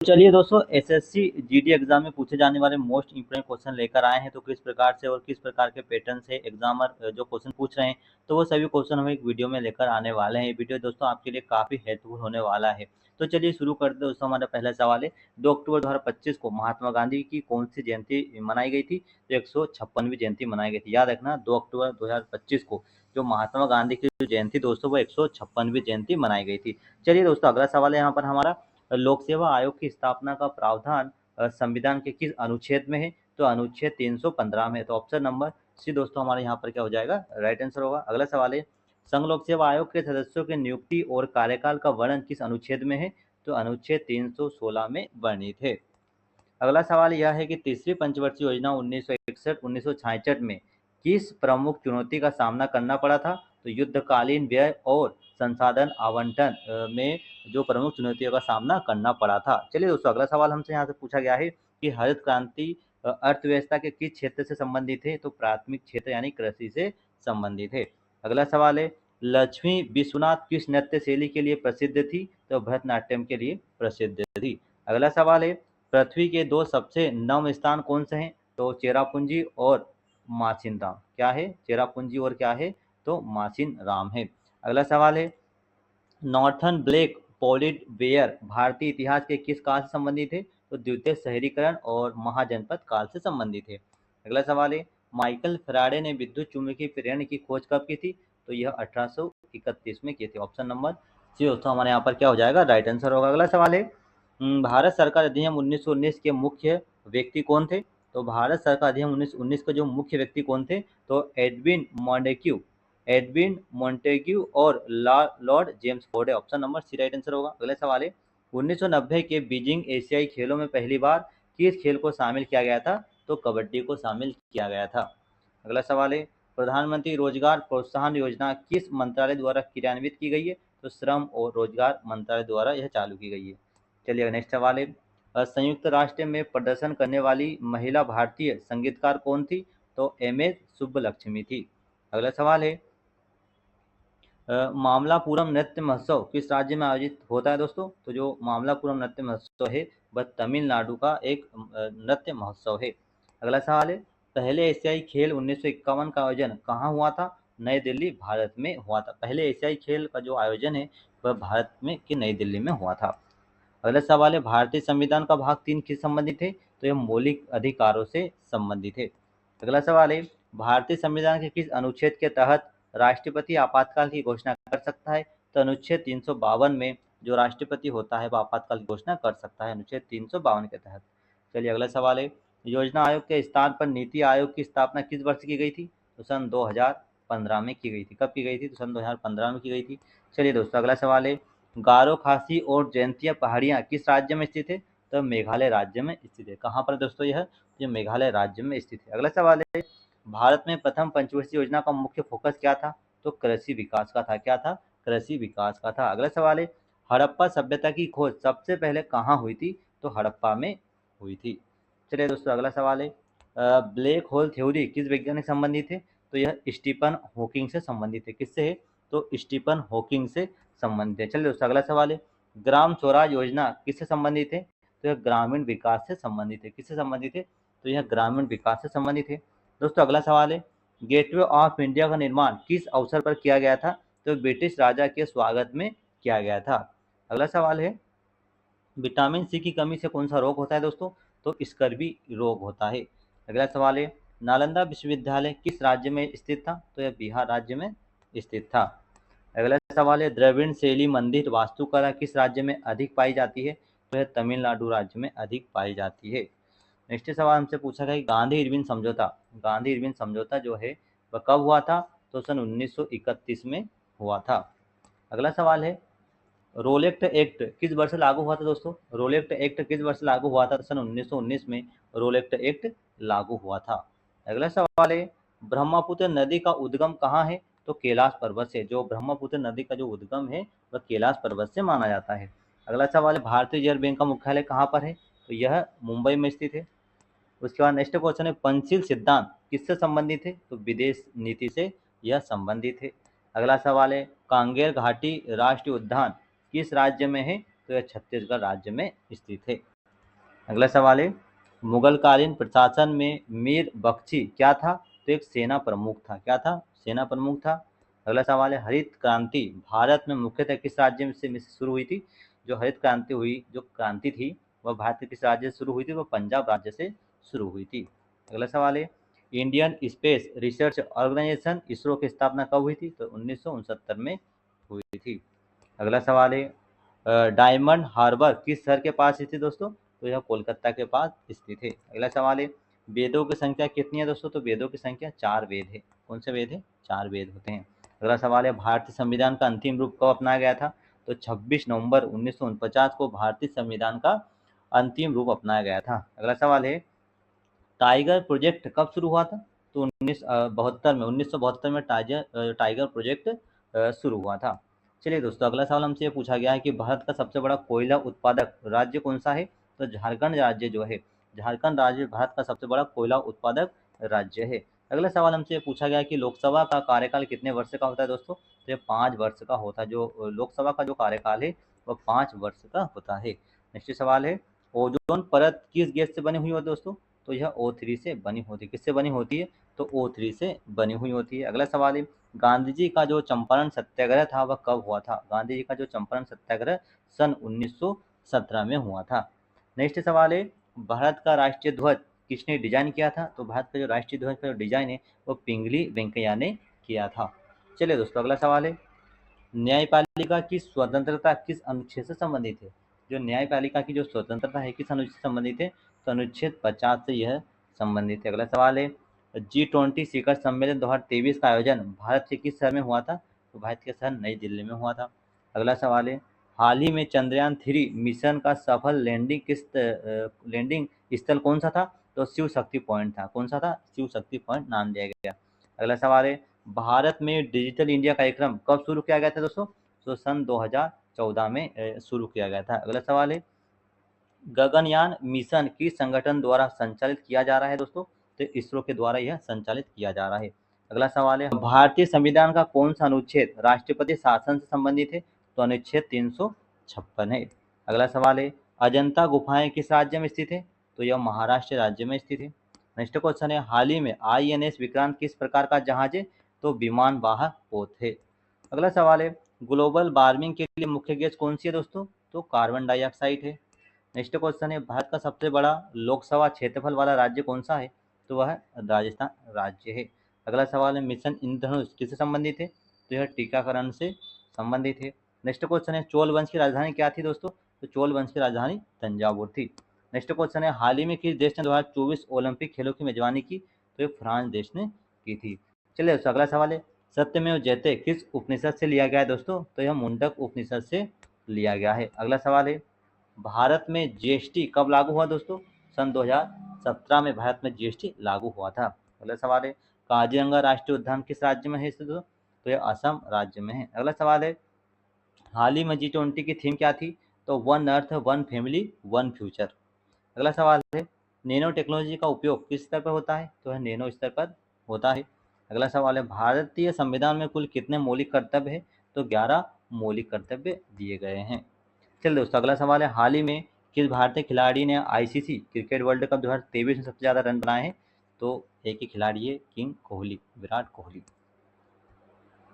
चलिए दोस्तों, SSC GD exam में पूछे जाने वाले मोस्ट इंपोर्टेंट क्वेश्चन लेकर आए हैं। तो किस प्रकार से और किस प्रकार के पैटर्न से एग्जामर जो क्वेश्चन पूछ रहे हैं, तो वो सभी क्वेश्चन हम एक वीडियो में लेकर आने वाले हैं। ये वीडियो दोस्तों आपके लिए काफ़ी हेल्पफुल होने वाला है। तो चलिए शुरू करते हैं दोस्तों। हमारा पहला सवाल है, 2 अक्टूबर 2025 को महात्मा गांधी की कौन सी जयंती मनाई गई थी? तो 156वीं जयंती मनाई गई थी। याद रखना, 2 अक्टूबर 2025 को जो महात्मा गांधी की जो जयंती दोस्तों वो 156वीं जयंती मनाई गई थी। चलिए दोस्तों, अगला सवाल है यहाँ पर हमारा, लोक सेवा आयोग की स्थापना का प्रावधान संविधान के किस अनुच्छेद में है? तो अनुच्छेद 315 में है। तो ऑप्शन नंबर सी दोस्तों हमारे यहाँ पर क्या हो जाएगा, राइट आंसर होगा। अगला सवाल है, संघ लोक सेवा आयोग के सदस्यों की नियुक्ति और कार्यकाल का वर्णन किस अनुच्छेद में है? तो अनुच्छेद 316 में वर्णित है। अगला सवाल यह है कि तीसरी पंचवर्षीय योजना 1961-1966 में किस प्रमुख चुनौती का सामना करना पड़ा था? तो युद्धकालीन व्यय और संसाधन आवंटन में जो प्रमुख चुनौतियों का सामना करना पड़ा था। चलिए दोस्तों, अगला सवाल हमसे यहाँ से पूछा गया है कि हरित क्रांति अर्थव्यवस्था के किस क्षेत्र से संबंधित है? तो प्राथमिक क्षेत्र यानी कृषि से संबंधित है। अगला सवाल है, लक्ष्मी विश्वनाथ किस नृत्य शैली के लिए प्रसिद्ध थी? तो भरतनाट्यम के लिए प्रसिद्ध थी। अगला सवाल है, पृथ्वी के 2 सबसे नम स्थान कौन से हैं? तो चेरापूंजी और मासिन राम। क्या है? चेरापूंजी और क्या है? तो मासिन राम है। अगला सवाल है, नॉर्थर्न ब्लैक पॉलिड बेयर भारतीय इतिहास के किस काल से संबंधित है? तो द्वितीय शहरीकरण और महाजनपद काल से संबंधित है। अगला सवाल है, माइकल फैराडे ने विद्युत चुम्बकीय प्रेरण की खोज कब की थी? तो यह 1831 में की थी। ऑप्शन नंबर सी दोस्तों हमारे यहाँ पर क्या हो जाएगा, राइट आंसर होगा। अगला सवाल है, भारत सरकार अधिनियम 1919 के मुख्य व्यक्ति कौन थे? तो भारत सरकार अधिनियम 1919 के जो मुख्य व्यक्ति कौन थे? तो एडविन मॉन्टेग्यू और लॉर्ड जेम्स फोर्ड है। Option number C right answer होगा। अगला सवाल है, 1990 के बीजिंग एशियाई खेलों में पहली बार किस खेल को शामिल किया गया था? तो कबड्डी को शामिल किया गया था। अगला सवाल है, प्रधानमंत्री रोजगार प्रोत्साहन योजना किस मंत्रालय द्वारा क्रियान्वित की गई है? तो श्रम और रोजगार मंत्रालय द्वारा यह चालू की गई है। चलिए नेक्स्ट सवाल है, संयुक्त राष्ट्र में प्रदर्शन करने वाली महिला भारतीय संगीतकार कौन थी? तो एम.एस. सुब्बलक्ष्मी थी। अगला सवाल है, मामलापुरम नृत्य महोत्सव किस राज्य में आयोजित होता है दोस्तों? तो जो मामलापुरम नृत्य महोत्सव है वह तमिलनाडु का एक नृत्य महोत्सव है। अगला सवाल है, पहले एशियाई खेल 1951 का आयोजन कहाँ हुआ था? नई दिल्ली भारत में हुआ था। पहले एशियाई खेल का जो आयोजन है वह भारत में की नई दिल्ली में हुआ था। अगला सवाल है, भारतीय संविधान का भाग 3 किस संबंधित है? तो यह मौलिक अधिकारों से संबंधित है। अगला सवाल है, भारतीय संविधान के किस अनुच्छेद के तहत राष्ट्रपति आपातकाल की घोषणा कर सकता है? तो अनुच्छेद 352 में जो राष्ट्रपति होता है वह आपातकाल की घोषणा कर सकता है, अनुच्छेद 352 के तहत। चलिए अगला सवाल है, योजना आयोग के स्थान पर नीति आयोग की स्थापना किस वर्ष की गई थी? तो सन 2015 में की गई थी। कब की गई थी? तो सन 2015 में की गई थी। चलिए दोस्तों, अगला सवाल है, गारो खासी और जयंतिया पहाड़ियाँ किस राज्य में स्थित है? तो मेघालय राज्य में स्थित है। कहाँ पर दोस्तों यह? ये मेघालय राज्य में स्थित है। अगला सवाल है, भारत में प्रथम पंचवर्षीय योजना का मुख्य फोकस क्या था? तो कृषि विकास का था। क्या था? कृषि विकास का था। अगला सवाल है, हड़प्पा सभ्यता की खोज सबसे पहले कहाँ हुई थी? तो हड़प्पा में हुई थी। चलिए दोस्तों, अगला सवाल है, ब्लैक होल थ्योरी किस वैज्ञानिक से संबंधित है? तो यह स्टीफन हॉकिंग से संबंधित है। किससे है? तो स्टीफन हॉकिंग से संबंधित है। चलिए दोस्तों, अगला सवाल है, ग्राम स्वराज योजना किससे संबंधित है? तो यह ग्रामीण विकास से संबंधित है। किससे संबंधित है? तो यह ग्रामीण विकास से संबंधित है। दोस्तों अगला सवाल है, गेटवे ऑफ इंडिया का निर्माण किस अवसर पर किया गया था? तो ब्रिटिश राजा के स्वागत में किया गया था। अगला सवाल है, विटामिन सी की कमी से कौन सा रोग होता है दोस्तों? तो स्कर्वी रोग होता है। अगला सवाल है, नालंदा विश्वविद्यालय किस राज्य में स्थित था? तो यह बिहार राज्य में स्थित था। अगला सवाल है, द्रविड़ शैली मंदिर वास्तुकला किस राज्य में अधिक पाई जाती है? तो यह तमिलनाडु राज्य में अधिक पाई जाती है। नेक्स्ट सवाल हमसे पूछा गया कि गांधी इरविन समझौता जो है वह कब हुआ था? तो सन 1931 में हुआ था। अगला सवाल है, रोलेक्ट एक्ट किस वर्ष लागू हुआ था दोस्तों? रोलेक्ट एक्ट किस वर्ष लागू हुआ था? तो सन 1919 में रोलेक्ट एक्ट लागू हुआ था। अगला सवाल है, ब्रह्मपुत्र नदी का उद्गम कहाँ है? तो कैलाश पर्वत से। जो ब्रह्मपुत्र नदी का जो उद्गम है वह कैलाश पर्वत से माना जाता है। अगला सवाल है, भारतीय रिजर्व बैंक का मुख्यालय कहाँ पर है? तो यह मुंबई में स्थित है। उसके बाद नेक्स्ट क्वेश्चन है, पंचशील सिद्धांत किससे संबंधित है? तो विदेश नीति से यह संबंधित है। अगला सवाल है, कांगेर घाटी राष्ट्रीय उद्यान किस राज्य में है? तो यह छत्तीसगढ़ राज्य में स्थित है। अगला सवाल है, मुगलकालीन प्रशासन में मीर बख्शी क्या था? तो एक सेना प्रमुख था। क्या था? सेना प्रमुख था। अगला सवाल है, हरित क्रांति भारत में मुख्यतः किस राज्य से शुरू हुई थी? जो हरित क्रांति हुई, जो क्रांति थी, वह भारत के किस राज्य से शुरू हुई थी? वह पंजाब राज्य से शुरू हुई थी। अगला सवाल है, Indian Space Research Organisation ISRO की स्थापना कब हुई थी? तो 1969 में हुई थी। अगला सवाल है, डायमंड हार्बर किस शहर के पास स्थित है दोस्तों? तो यह कोलकाता के पास स्थित है। अगला सवाल है, वेदों की संख्या कितनी है दोस्तों? तो वेदों की संख्या 4 वेद है। कौन से वेद है? 4 वेद होते हैं। अगला सवाल है, भारतीय संविधान का अंतिम रूप कब अपनाया गया था? तो 26 नवंबर 1949 को भारतीय संविधान का अंतिम रूप अपनाया गया था। अगला सवाल है, टाइगर प्रोजेक्ट कब शुरू हुआ था? तो 1972 में टाइगर प्रोजेक्ट शुरू हुआ था। चलिए दोस्तों, अगला सवाल हमसे ये पूछा गया है कि भारत का सबसे बड़ा कोयला उत्पादक राज्य कौन सा है? तो झारखंड राज्य जो है, झारखंड राज्य भारत का सबसे बड़ा कोयला उत्पादक राज्य है। अगला सवाल हमसे ये पूछा गया है कि लोकसभा का कार्यकाल कितने वर्ष का होता है दोस्तों? तो ये 5 वर्ष का होता है। जो लोकसभा का जो कार्यकाल है वह 5 वर्ष का होता है। नेक्स्ट सवाल है, ओजोन परत किस गैस से बनी हुई है दोस्तों? तो यह O3 से बनी होती है। किससे बनी होती है? तो O3 से बनी हुई होती है। अगला सवाल है, गांधी जी का जो चंपारण सत्याग्रह था वह कब हुआ था? गांधी जी का जो चंपारण सत्याग्रह सन 1917 में हुआ था। नेक्स्ट सवाल है, भारत का राष्ट्रीय ध्वज किसने डिजाइन किया था? तो भारत का जो राष्ट्रीय ध्वज का जो डिजाइन है वो पिंगली वेंकैया ने किया था। चलिए दोस्तों, अगला सवाल है, न्यायपालिका की स्वतंत्रता किस अनुच्छेद से संबंधित है? जो न्यायपालिका की जो स्वतंत्रता है किस अनुच्छेद से संबंधित है? तो अनुच्छेद 50 से यह संबंधित है। अगला सवाल है, G20 शिखर सम्मेलन 2023 का आयोजन भारत के किस शहर में हुआ था? तो भारत के शहर नई दिल्ली में हुआ था। अगला सवाल है, हाल ही में चंद्रयान 3 मिशन का सफल लैंडिंग स्थल कौन सा था? तो शिव शक्ति पॉइंट था। कौन सा था? शिव शक्ति पॉइंट नाम दिया गया। अगला सवाल है, भारत में डिजिटल इंडिया कार्यक्रम कब शुरू किया गया था दोस्तों? तो सन 2014 में शुरू किया गया था। अगला सवाल है, गगनयान मिशन किस संगठन द्वारा संचालित किया जा रहा है दोस्तों? तो इसरो के द्वारा यह संचालित किया जा रहा है। अगला सवाल है, भारतीय संविधान का कौन सा अनुच्छेद राष्ट्रपति शासन से संबंधित है? तो अनुच्छेद 356 है। अगला सवाल है, अजंता गुफाएं किस राज्य में स्थित है? तो यह महाराष्ट्र राज्य में स्थित है। नेक्स्ट क्वेश्चन है, हाल ही में INS विक्रांत किस प्रकार का जहाज है? तो विमान वाहक पोत है। अगला सवाल है, ग्लोबल वार्मिंग के लिए मुख्य गैस कौन सी है दोस्तों? तो कार्बन डाइऑक्साइड है। नेक्स्ट क्वेश्चन है, भारत का सबसे बड़ा लोकसभा क्षेत्रफल वाला राज्य कौन सा है? तो वह राजस्थान राज्य है। अगला सवाल है, मिशन इंद्रधनुष किससे संबंधित है? तो यह टीकाकरण से संबंधित है। नेक्स्ट क्वेश्चन है, चोल वंश की राजधानी क्या थी दोस्तों? तो चोल वंश की राजधानी तंजावुर थी। नेक्स्ट क्वेश्चन है, हाल ही में किस देश ने 2024 ओलंपिक खेलों की मेजबानी की? तो ये फ्रांस देश ने की थी। चलिए दोस्तों, अगला सवाल है, सत्यमेव जयते किस उपनिषद से लिया गया है दोस्तों? तो यह मुंडक उपनिषद से लिया गया है। अगला सवाल है, भारत में GST कब लागू हुआ दोस्तों? सन 2017 में भारत में GST लागू हुआ था। अगला सवाल है, काजीरंगा राष्ट्रीय उद्यान किस राज्य में है स्थित? तो यह असम राज्य में है। अगला सवाल है, हाल ही में G20 की थीम क्या थी? तो one earth one family one future. अगला सवाल है, नैनो टेक्नोलॉजी का उपयोग किस स्तर पर होता है? तो यह नैनो स्तर पर होता है। अगला सवाल है, भारतीय संविधान में कुल कितने मौलिक कर्तव्य हैं? तो 11 मौलिक कर्तव्य दिए गए हैं। चलिए दोस्तों, अगला सवाल है, हाल ही में किस भारतीय खिलाड़ी ने ICC क्रिकेट वर्ल्ड कप 2023 में सबसे ज़्यादा रन बनाए हैं? तो एक ही खिलाड़ी है, किंग कोहली, विराट कोहली।